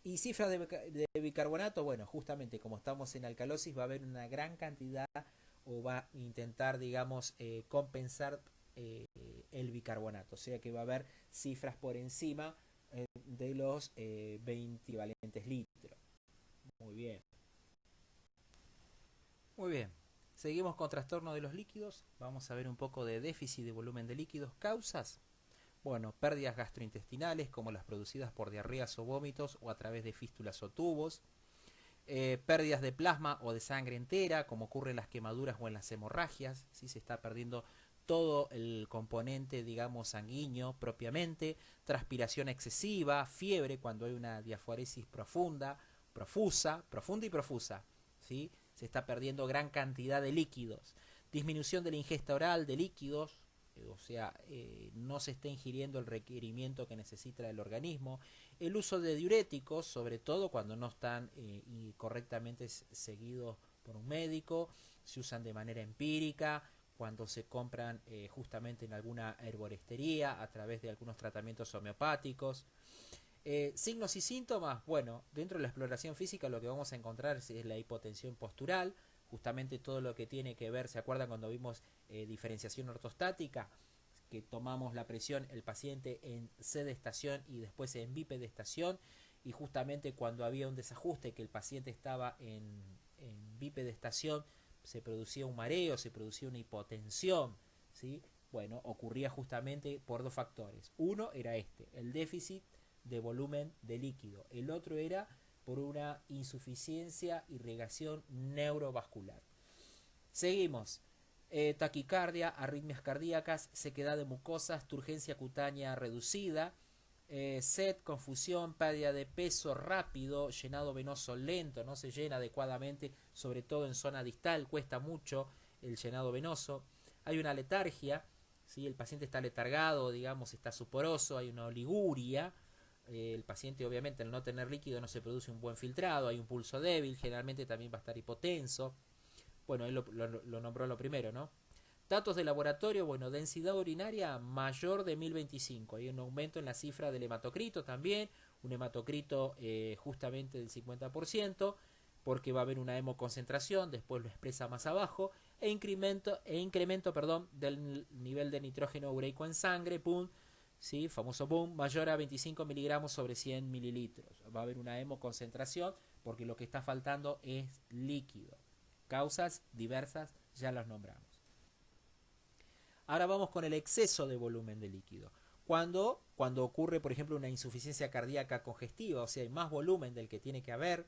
Y cifras de bicarbonato, bueno, justamente como estamos en alcalosis va a haber una gran cantidad o va a intentar, digamos, compensar el bicarbonato, o sea que va a haber cifras por encima de los 20 equivalentes litros. Muy bien. Muy bien. Seguimos con trastorno de los líquidos. Vamos a ver un poco de déficit de volumen de líquidos. Causas. Bueno, pérdidas gastrointestinales como las producidas por diarreas o vómitos o a través de fístulas o tubos. Pérdidas de plasma o de sangre entera, como ocurre en las quemaduras o en las hemorragias. ¿Sí? Se está perdiendo todo el componente, digamos, sanguíneo propiamente. Transpiración excesiva, fiebre cuando hay una diaforesis profunda y profusa. ¿Sí? Se está perdiendo gran cantidad de líquidos. Disminución de la ingesta oral de líquidos, o sea, no se está ingiriendo el requerimiento que necesita el organismo. El uso de diuréticos, sobre todo cuando no están correctamente seguidos por un médico, se usan de manera empírica, cuando se compran justamente en alguna herboristería a través de algunos tratamientos homeopáticos. Signos y síntomas, bueno, dentro de la exploración física lo que vamos a encontrar es la hipotensión postural, justamente todo lo que tiene que ver, ¿se acuerdan cuando vimos diferenciación ortostática? que tomamos la presión el paciente en sedestación y después en bipedestación, y justamente cuando había un desajuste, que el paciente estaba en bipedestación, se producía un mareo, se producía una hipotensión, ¿sí? Bueno, ocurría justamente por dos factores. Uno era el déficit de volumen de líquido. El otro era por una insuficiencia, irrigación neurovascular. Seguimos. Taquicardia, arritmias cardíacas, sequedad de mucosas, turgencia cutánea reducida, sed, confusión, pérdida de peso rápido, llenado venoso lento, no se llena adecuadamente, sobre todo en zona distal, cuesta mucho el llenado venoso. Hay una letargia, ¿sí? El paciente está letargado, digamos, está suporoso, hay una oliguria. El paciente, obviamente, al no tener líquido no se produce un buen filtrado, hay un pulso débil, generalmente también va a estar hipotenso. Bueno, él lo nombró lo primero, ¿no? Datos de laboratorio, bueno, densidad urinaria mayor de 1025. Hay un aumento en la cifra del hematocrito también, un hematocrito justamente del 50%, porque va a haber una hemoconcentración, después lo expresa más abajo, e incremento del nivel de nitrógeno ureico en sangre, pum, ¿sí? Famoso boom, mayor a 25 miligramos sobre 100 mililitros. Va a haber una hemoconcentración porque lo que está faltando es líquido. Causas diversas, ya las nombramos. Ahora vamos con el exceso de volumen de líquido. Cuando ocurre, por ejemplo, una insuficiencia cardíaca congestiva, o sea, hay más volumen del que tiene que haber,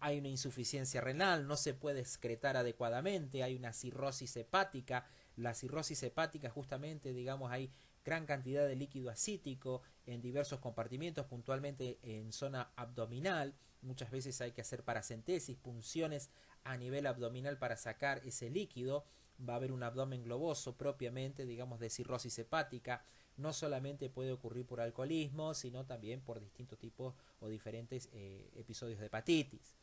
hay una insuficiencia renal, no se puede excretar adecuadamente, hay una cirrosis hepática. La cirrosis hepática, justamente, digamos, hay gran cantidad de líquido acítico en diversos compartimientos, puntualmente en zona abdominal. Muchas veces hay que hacer paracentesis, punciones a nivel abdominal para sacar ese líquido. Va a haber un abdomen globoso propiamente, digamos, de cirrosis hepática. No solamente puede ocurrir por alcoholismo, sino también por distintos tipos o diferentes episodios de hepatitis.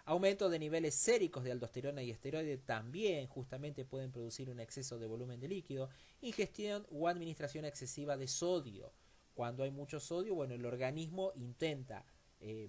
Aumento de niveles séricos de aldosterona y esteroide también justamente pueden producir un exceso de volumen de líquido. Ingestión o administración excesiva de sodio. Cuando hay mucho sodio, bueno, el organismo intenta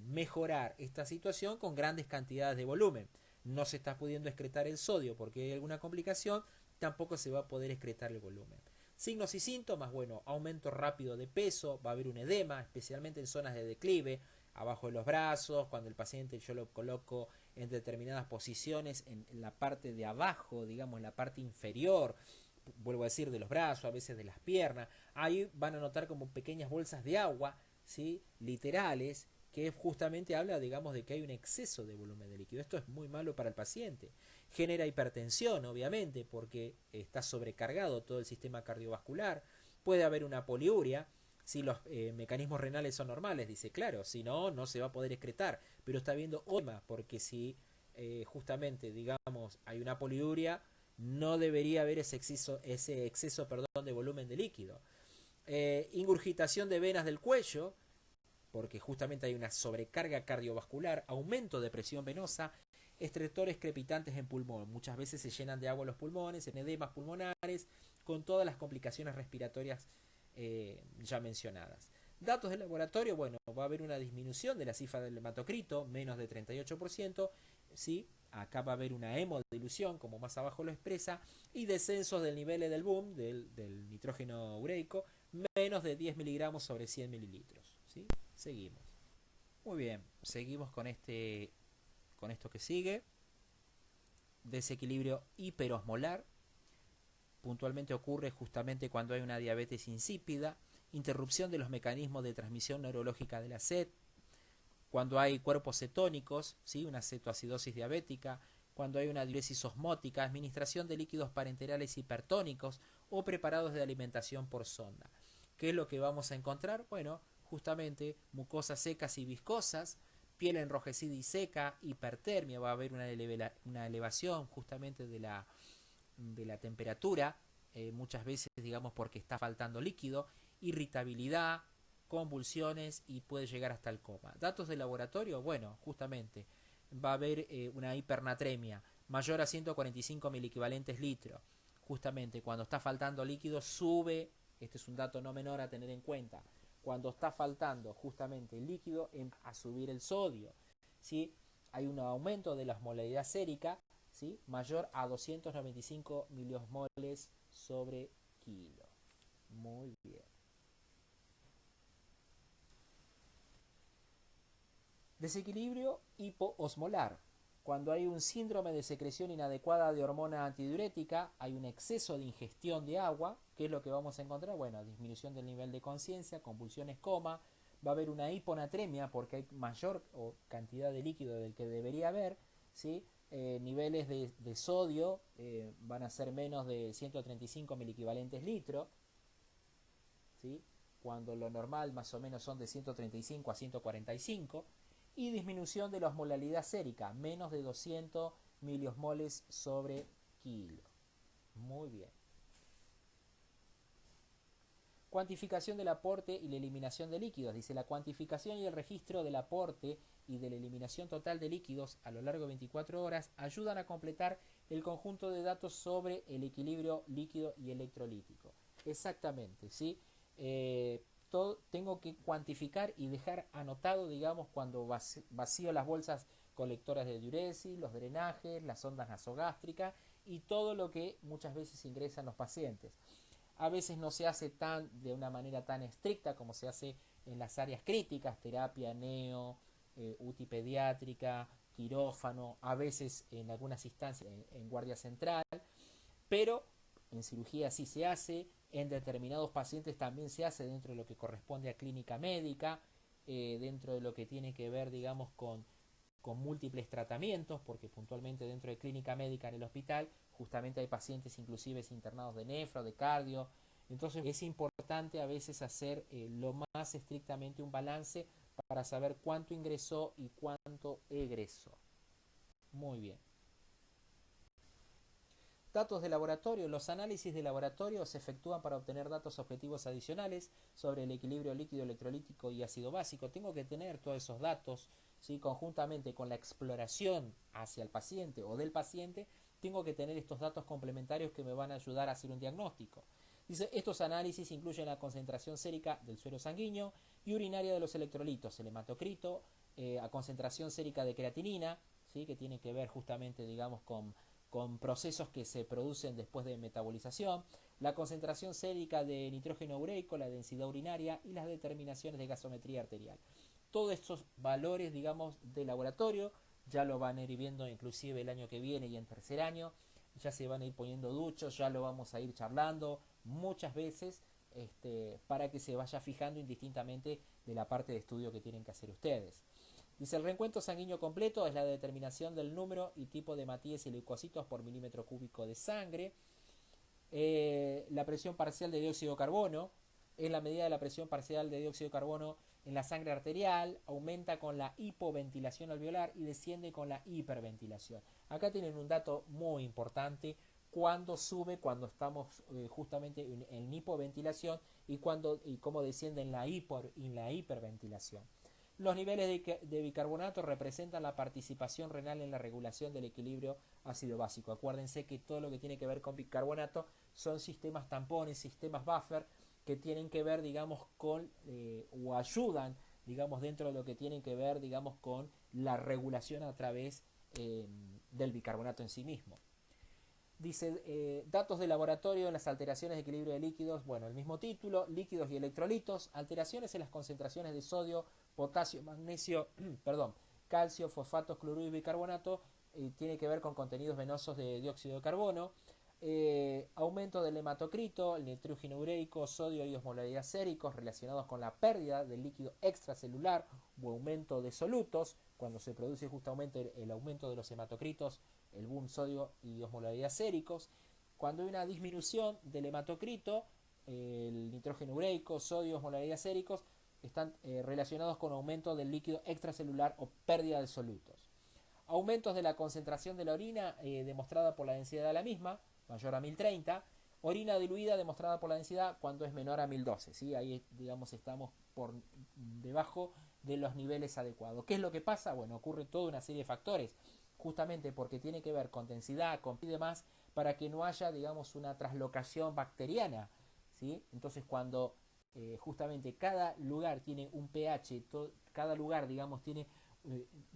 mejorar esta situación con grandes cantidades de volumen. No se está pudiendo excretar el sodio porque hay alguna complicación, tampoco se va a poder excretar el volumen. Signos y síntomas, bueno, aumento rápido de peso, va a haber un edema, especialmente en zonas de declive, abajo de los brazos, cuando el paciente yo lo coloco en determinadas posiciones, en la parte de abajo, digamos, en la parte inferior, vuelvo a decir, de los brazos, a veces de las piernas, ahí van a notar como pequeñas bolsas de agua, ¿sí? Literales, que justamente habla, digamos, de que hay un exceso de volumen de líquido. Esto es muy malo para el paciente. Genera hipertensión, obviamente, porque está sobrecargado todo el sistema cardiovascular. Puede haber una poliuria, si los mecanismos renales son normales, dice, claro, si no, no se va a poder excretar, pero está viendo OIMA, porque si justamente, digamos, hay una poliuria, no debería haber ese exceso de volumen de líquido. Ingurgitación de venas del cuello, porque justamente hay una sobrecarga cardiovascular, aumento de presión venosa, estretores crepitantes en pulmón. Muchas veces se llenan de agua los pulmones, en edemas pulmonares, con todas las complicaciones respiratorias ya mencionadas. Datos del laboratorio, bueno, va a haber una disminución de la cifra del hematocrito, menos de 38%, ¿sí? Acá va a haber una hemodilución, como más abajo lo expresa, y descensos del nivel del boom, del nitrógeno ureico, menos de 10 miligramos sobre 100 mililitros, ¿sí? Seguimos. Muy bien, seguimos con esto que sigue. Desequilibrio hiperosmolar. Puntualmente ocurre justamente cuando hay una diabetes insípida, interrupción de los mecanismos de transmisión neurológica de la sed, cuando hay cuerpos cetónicos, ¿sí? Una cetoacidosis diabética, cuando hay una diuresis osmótica, administración de líquidos parenterales hipertónicos o preparados de alimentación por sonda. ¿Qué es lo que vamos a encontrar? Bueno, justamente mucosas secas y viscosas, piel enrojecida y seca, hipertermia, va a haber una elevación justamente de la temperatura, muchas veces, digamos, porque está faltando líquido, irritabilidad, convulsiones y puede llegar hasta el coma. Datos de laboratorio, bueno, justamente va a haber una hipernatremia mayor a 145 miliquivalentes litros. Justamente cuando está faltando líquido sube, este es un dato no menor a tener en cuenta, cuando está faltando justamente el líquido a subir el sodio, ¿sí? Hay un aumento de la osmolaridad sérica, ¿sí? Mayor a 295 miliosmoles sobre kilo. Muy bien. Desequilibrio hipoosmolar. Cuando hay un síndrome de secreción inadecuada de hormona antidiurética, hay un exceso de ingestión de agua. ¿Qué es lo que vamos a encontrar? Bueno, disminución del nivel de conciencia, convulsiones, coma. Va a haber una hiponatremia porque hay mayor cantidad de líquido del que debería haber, ¿sí? Niveles de sodio van a ser menos de 135 miliequivalentes litro, ¿sí? Cuando lo normal más o menos son de 135 a 145, y disminución de la osmolalidad sérica, menos de 200 miliosmoles sobre kilo. Muy bien. Cuantificación del aporte y la eliminación de líquidos. Dice, la cuantificación y el registro del aporte y de la eliminación total de líquidos a lo largo de 24 horas ayudan a completar el conjunto de datos sobre el equilibrio líquido y electrolítico. Exactamente, ¿sí? Tengo que cuantificar y dejar anotado, digamos, cuando vacío las bolsas colectoras de diuresis, los drenajes, las ondas nasogástricas y todo lo que muchas veces ingresan los pacientes. A veces no se hace de una manera tan estricta como se hace en las áreas críticas, terapia neo, UTI pediátrica, quirófano, a veces en algunas instancias en guardia central, pero en cirugía sí se hace, en determinados pacientes también se hace dentro de lo que corresponde a clínica médica, dentro de lo que tiene que ver, digamos, con múltiples tratamientos, porque puntualmente dentro de clínica médica en el hospital justamente hay pacientes inclusive internados de nefro, de cardio, entonces es importante a veces hacer lo más estrictamente un balance para saber cuánto ingresó y cuánto egresó. Muy bien. Datos de laboratorio. Los análisis de laboratorio se efectúan para obtener datos objetivos adicionales sobre el equilibrio líquido electrolítico y ácido básico. Tengo que tener todos esos datos, ¿sí? Conjuntamente con la exploración hacia el paciente o del paciente, tengo que tener estos datos complementarios que me van a ayudar a hacer un diagnóstico. Dice, estos análisis incluyen la concentración sérica del suero sanguíneo y urinaria de los electrolitos, el hematocrito, a concentración sérica de creatinina, ¿sí? Que tiene que ver justamente, digamos, con procesos que se producen después de metabolización, la concentración sérica de nitrógeno ureico, la densidad urinaria y las determinaciones de gasometría arterial. Todos estos valores, digamos, de laboratorio ya lo van a ir viendo inclusive el año que viene y en tercer año, ya se van a ir poniendo duchos, ya lo vamos a ir charlando muchas veces para que se vaya fijando indistintamente de la parte de estudio que tienen que hacer ustedes. Dice, el reencuentro sanguíneo completo es la determinación del número y tipo de hematíes y leucocitos por milímetro cúbico de sangre. La presión parcial de dióxido de carbono es la medida de la presión parcial de dióxido de carbono en la sangre arterial, aumenta con la hipoventilación alveolar y desciende con la hiperventilación. Acá tienen un dato muy importante, cuando sube cuando estamos justamente en hipoventilación y cómo desciende en la hiperventilación. Los niveles de bicarbonato representan la participación renal en la regulación del equilibrio ácido básico. Acuérdense que todo lo que tiene que ver con bicarbonato son sistemas tampones, sistemas buffer, que tienen que ver, digamos, con o ayudan, digamos, dentro de lo que tienen que ver, digamos, con la regulación a través del bicarbonato en sí mismo. Dice, datos de laboratorio en las alteraciones de equilibrio de líquidos. Bueno, el mismo título, líquidos y electrolitos, alteraciones en las concentraciones de sodio, potasio, magnesio, perdón, calcio, fosfatos, cloruro y bicarbonato, tiene que ver con contenidos venosos de dióxido de carbono, aumento del hematocrito, el nitrógeno ureico, sodio y osmolaridad séricos relacionados con la pérdida del líquido extracelular o aumento de solutos, cuando se produce justamente el aumento de los hematocritos, el boom sodio y osmolaridad séricos. Cuando hay una disminución del hematocrito, el nitrógeno ureico, sodio, osmolaridad séricos, están relacionados con aumento del líquido extracelular o pérdida de solutos. Aumentos de la concentración de la orina demostrada por la densidad de la misma, mayor a 1030. Orina diluida demostrada por la densidad cuando es menor a 1012. ¿Sí? Ahí, digamos, estamos por debajo de los niveles adecuados. ¿Qué es lo que pasa? Bueno, ocurre toda una serie de factores, justamente porque tiene que ver con densidad, con y demás, para que no haya, digamos, una traslocación bacteriana. ¿Sí? Entonces, cuando justamente cada lugar tiene un pH, cada lugar, digamos, tiene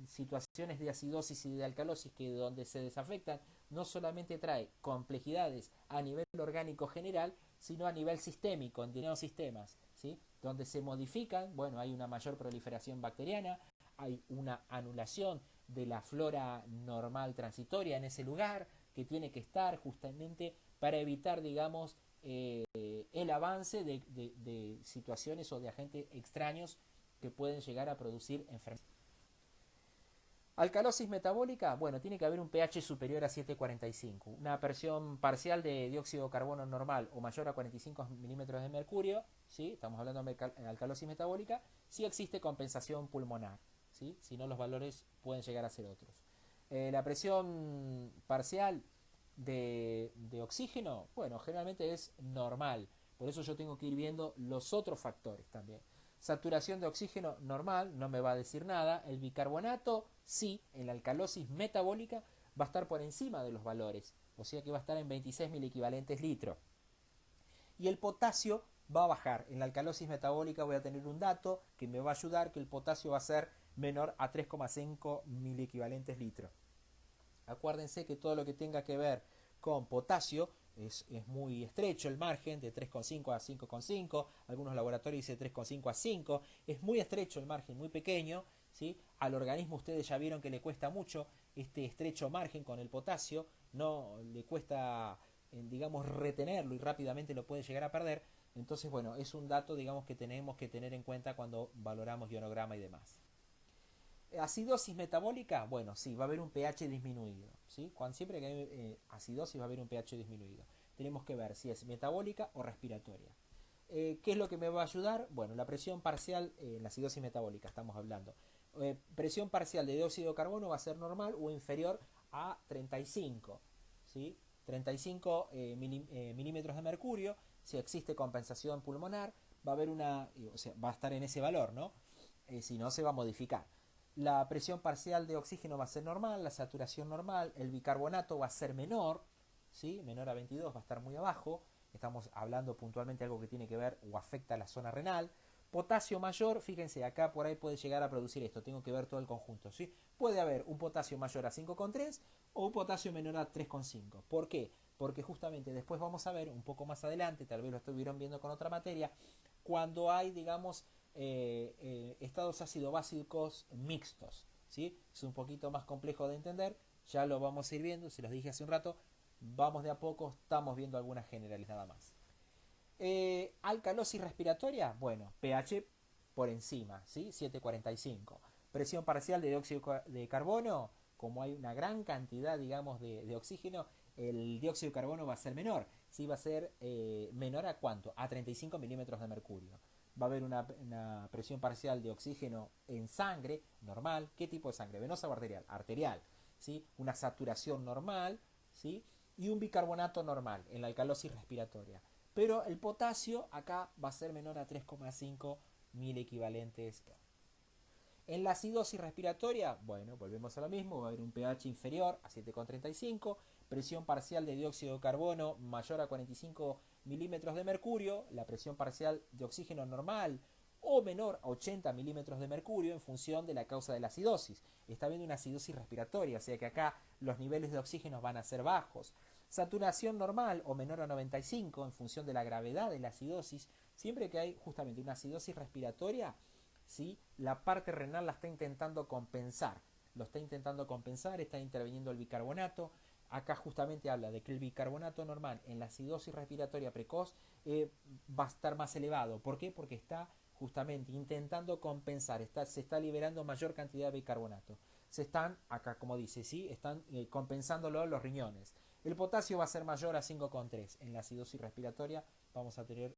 situaciones de acidosis y de alcalosis que donde se desafectan, no solamente trae complejidades a nivel orgánico general, sino a nivel sistémico, en determinados sistemas, ¿sí? Donde se modifican, bueno, hay una mayor proliferación bacteriana, hay una anulación de la flora normal transitoria en ese lugar, que tiene que estar justamente para evitar, digamos, el avance de situaciones o de agentes extraños que pueden llegar a producir enfermedades. Alcalosis metabólica, bueno, tiene que haber un pH superior a 7,45, una presión parcial de dióxido de carbono normal o mayor a 45 milímetros de mercurio, ¿sí? Estamos hablando de alcalosis metabólica, si existe compensación pulmonar, ¿sí? Si no, los valores pueden llegar a ser otros. La presión parcial de oxígeno, bueno, generalmente es normal, por eso yo tengo que ir viendo los otros factores también. Saturación de oxígeno normal, no me va a decir nada. El bicarbonato, sí, en la alcalosis metabólica va a estar por encima de los valores, o sea que va a estar en 26 miliquivalentes litro. Y el potasio va a bajar. En la alcalosis metabólica voy a tener un dato que me va a ayudar, que el potasio va a ser menor a 3,5 miliequivalentes litro. Acuérdense que todo lo que tenga que ver con potasio es muy estrecho el margen, de 3,5 a 5,5, algunos laboratorios dicen 3,5 a 5, es muy estrecho el margen, muy pequeño, ¿sí? Al organismo ustedes ya vieron que le cuesta mucho este estrecho margen con el potasio, no le cuesta, digamos, retenerlo y rápidamente lo puede llegar a perder, entonces bueno, es un dato, digamos, que tenemos que tener en cuenta cuando valoramos ionograma y demás. Acidosis metabólica, bueno, sí, va a haber un pH disminuido, ¿sí? Siempre que hay acidosis va a haber un pH disminuido. Tenemos que ver si es metabólica o respiratoria. ¿Qué es lo que me va a ayudar? Bueno, la presión parcial, la acidosis metabólica estamos hablando. Presión parcial de dióxido de carbono va a ser normal o inferior a 35, ¿sí? 35 milímetros de mercurio. Si existe compensación pulmonar, va a haber o sea, va a estar en ese valor, ¿no? Si no, se va a modificar. La presión parcial de oxígeno va a ser normal, la saturación normal, el bicarbonato va a ser menor, ¿sí? Menor a 22, va a estar muy abajo. Estamos hablando puntualmente de algo que tiene que ver o afecta a la zona renal. Potasio mayor, fíjense, acá por ahí puede llegar a producir esto, tengo que ver todo el conjunto, ¿sí? Puede haber un potasio mayor a 5,3 o un potasio menor a 3,5. ¿Por qué? Porque justamente después vamos a ver un poco más adelante, tal vez lo estuvieron viendo con otra materia, cuando hay, digamos, estados ácido-básicos mixtos, ¿sí? Es un poquito más complejo de entender, ya lo vamos a ir viendo, se los dije hace un rato, vamos de a poco, estamos viendo algunas generales nada más. Alcalosis respiratoria, bueno, pH por encima, ¿sí? 7,45. Presión parcial de dióxido de carbono, como hay una gran cantidad, digamos, de oxígeno, el dióxido de carbono va a ser menor. ¿Sí? Va a ser menor a cuánto? A 35 milímetros de mercurio. Va a haber una presión parcial de oxígeno en sangre normal. ¿Qué tipo de sangre? ¿Venosa o arterial? Arterial. ¿Sí? Una saturación normal, ¿sí? Y un bicarbonato normal en la alcalosis respiratoria. Pero el potasio acá va a ser menor a 3,5 mil equivalentes. En la acidosis respiratoria, bueno, volvemos a lo mismo, va a haber un pH inferior a 7,35, presión parcial de dióxido de carbono mayor a 45 milímetros de mercurio, la presión parcial de oxígeno normal o menor a 80 milímetros de mercurio en función de la causa de la acidosis. Está viendo una acidosis respiratoria, o sea que acá los niveles de oxígeno van a ser bajos. Saturación normal o menor a 95 en función de la gravedad de la acidosis. Siempre que hay justamente una acidosis respiratoria, ¿sí? La parte renal la está intentando compensar. Lo está intentando compensar, está interviniendo el bicarbonato. Acá justamente habla de que el bicarbonato normal en la acidosis respiratoria precoz va a estar más elevado. ¿Por qué? Porque está justamente intentando compensar, se está liberando mayor cantidad de bicarbonato. Se están, acá como dice, ¿sí? Están compensándolo los riñones. El potasio va a ser mayor a 5,3. En la acidosis respiratoria vamos a tener